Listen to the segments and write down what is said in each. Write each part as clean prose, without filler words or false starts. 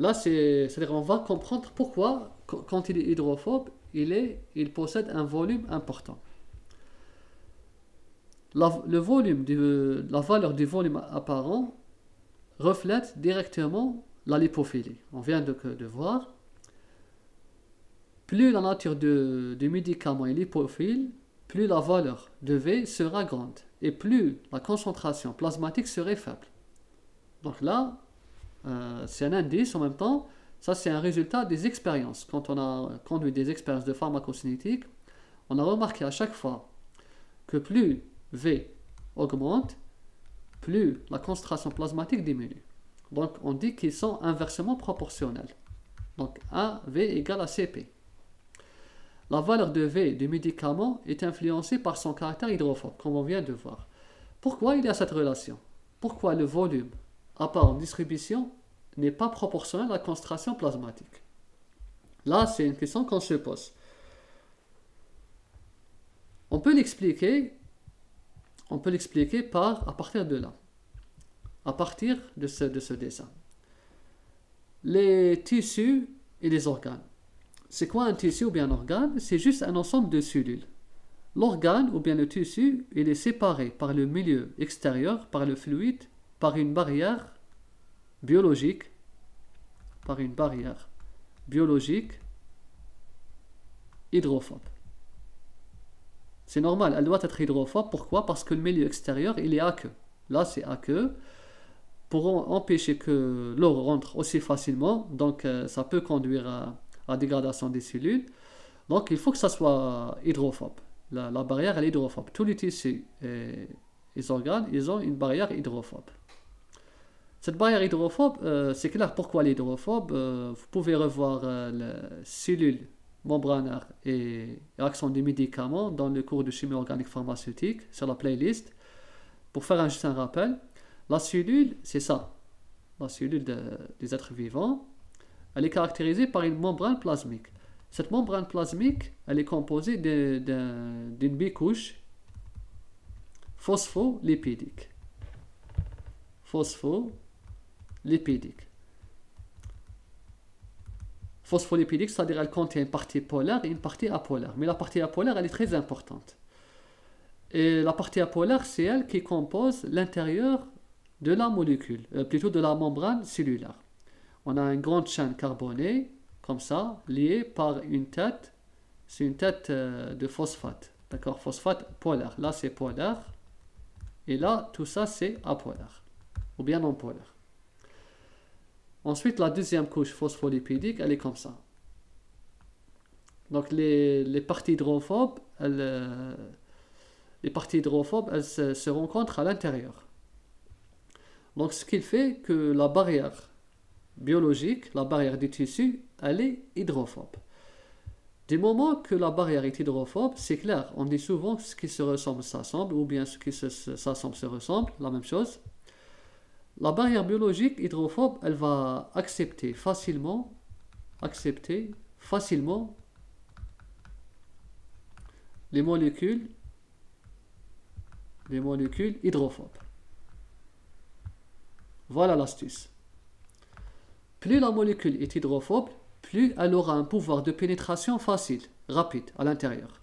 Là, c'est-à-dire on va comprendre pourquoi, quand il est hydrophobe, il possède un volume important. La valeur du volume apparent reflète directement la lipophilie. On vient de voir. Plus la nature du médicament est lipophile, plus la valeur de V sera grande et plus la concentration plasmatique serait faible. Donc là, c'est un indice en même temps. Ça, c'est un résultat des expériences. Quand on a conduit des expériences de pharmacocinétique, on a remarqué à chaque fois que plus V augmente, plus la concentration plasmatique diminue. Donc, on dit qu'ils sont inversement proportionnels. Donc, 1V égale à Cp. La valeur de V du médicament est influencée par son caractère hydrophobe, comme on vient de voir. Pourquoi il y a cette relation? Pourquoi le volume apparent en distribution n'est pas proportionnel à la concentration plasmatique? Là, c'est une question qu'on se pose. On peut l'expliquer à partir de là, à partir de ce dessin. Les tissus et les organes. C'est quoi un tissu ou bien un organe? C'est juste un ensemble de cellules. L'organe ou bien le tissu, il est séparé par le milieu extérieur, par le fluide, par une barrière biologique, hydrophobe. C'est normal, elle doit être hydrophobe. Pourquoi? Parce que le milieu extérieur, il est aqueux. Là, c'est aqueux. Pour empêcher que l'eau rentre aussi facilement, donc ça peut conduire à la dégradation des cellules. Donc, il faut que ça soit hydrophobe. La barrière, elle est hydrophobe. Tous les tissus et les organes, ils ont une barrière hydrophobe. Cette barrière hydrophobe, c'est clair pourquoi elle est hydrophobe. Vous pouvez revoir les cellules membranaires et action des médicaments dans le cours de chimie organique pharmaceutique sur la playlist. Pour faire juste un rappel, la cellule, c'est ça. La cellule des êtres vivants, elle est caractérisée par une membrane plasmique. Cette membrane plasmique, elle est composée d'une bicouche phospholipidique. Phospholipidique, c'est-à-dire qu'elle contient une partie polaire et une partie apolaire. Mais la partie apolaire, elle est très importante. Et la partie apolaire, c'est elle qui compose l'intérieur de la molécule, plutôt de la membrane cellulaire. On a une grande chaîne carbonée, comme ça, liée par une tête. C'est une tête de phosphate. D'accord? Phosphate polaire. Là, c'est polaire. Et là, tout ça, c'est apolaire. Ou bien non polaire. Ensuite, la deuxième couche phospholipidique, elle est comme ça. Donc, les parties hydrophobes, elles se rencontrent à l'intérieur. Donc, ce qui fait que la barrière biologique, la barrière du tissu, elle est hydrophobe. Du moment que la barrière est hydrophobe, c'est clair, on dit souvent ce qui se ressemble s'assemble, ou bien ce qui s'assemble se ressemble, la même chose. La barrière biologique hydrophobe, elle va accepter facilement les molécules hydrophobes. Voilà l'astuce. Plus la molécule est hydrophobe, plus elle aura un pouvoir de pénétration facile, rapide, à l'intérieur.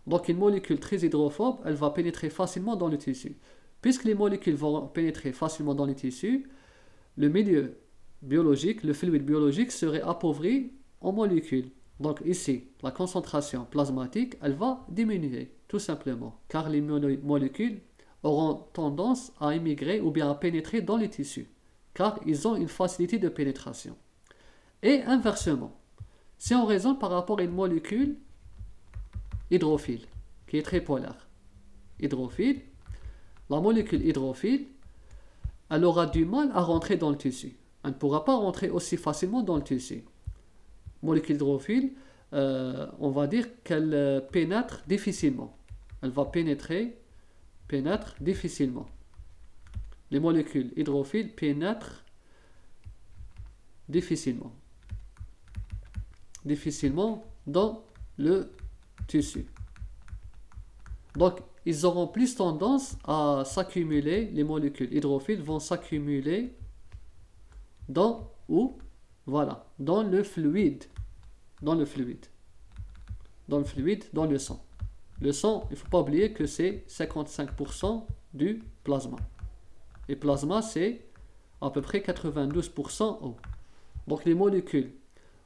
Donc une molécule très hydrophobe, elle va pénétrer facilement dans le tissu. Puisque les molécules vont pénétrer facilement dans les tissus, le milieu biologique, le fluide biologique serait appauvri en molécules. Donc ici, la concentration plasmatique, elle va diminuer, tout simplement, car les molécules auront tendance à émigrer ou bien à pénétrer dans les tissus, car ils ont une facilité de pénétration. Et inversement, si on raisonne par rapport à une molécule hydrophile, qui est très polaire, la molécule hydrophile, elle aura du mal à rentrer dans le tissu. Elle ne pourra pas rentrer aussi facilement dans le tissu. Molécule hydrophile, on va dire qu'elle pénètre difficilement. Elle va pénètre difficilement. Les molécules hydrophiles pénètrent difficilement dans le tissu. Donc, ils auront plus tendance à s'accumuler, les molécules hydrophiles vont s'accumuler dans où? Voilà, dans le fluide. Dans le fluide. Dans le fluide, dans le sang. Le sang, il ne faut pas oublier que c'est 55% du plasma. Et plasma, c'est à peu près 92% eau. Donc les molécules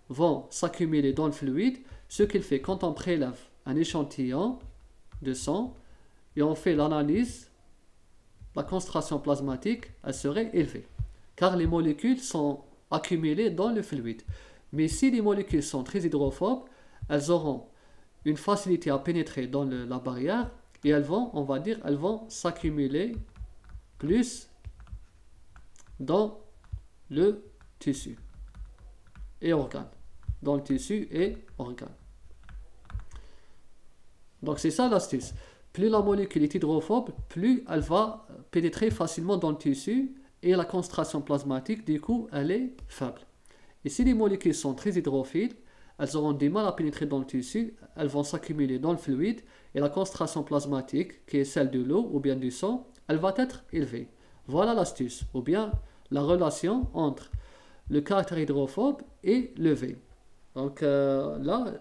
vont s'accumuler dans le fluide, ce qu'il fait quand on prélève un échantillon de sang et on fait l'analyse, la concentration plasmatique, elle serait élevée. Car les molécules sont accumulées dans le fluide. Mais si les molécules sont très hydrophobes, elles auront une facilité à pénétrer dans la barrière et elles vont, on va dire, elles vont s'accumuler plus dans le tissu et organes. Dans le tissu et organes. Donc c'est ça l'astuce. Plus la molécule est hydrophobe, plus elle va pénétrer facilement dans le tissu et la concentration plasmatique, du coup, elle est faible. Et si les molécules sont très hydrophiles, elles auront du mal à pénétrer dans le tissu, elles vont s'accumuler dans le fluide et la concentration plasmatique, qui est celle de l'eau ou bien du sang, elle va être élevée. Voilà l'astuce, ou bien la relation entre le caractère hydrophobe et le V. Donc là,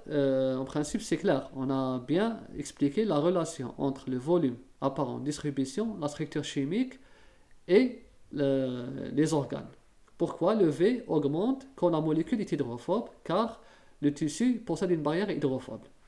en principe, c'est clair. On a bien expliqué la relation entre le volume apparent, distribution, la structure chimique et les organes. Pourquoi le V augmente quand la molécule est hydrophobe? Car le tissu possède une barrière hydrophobe.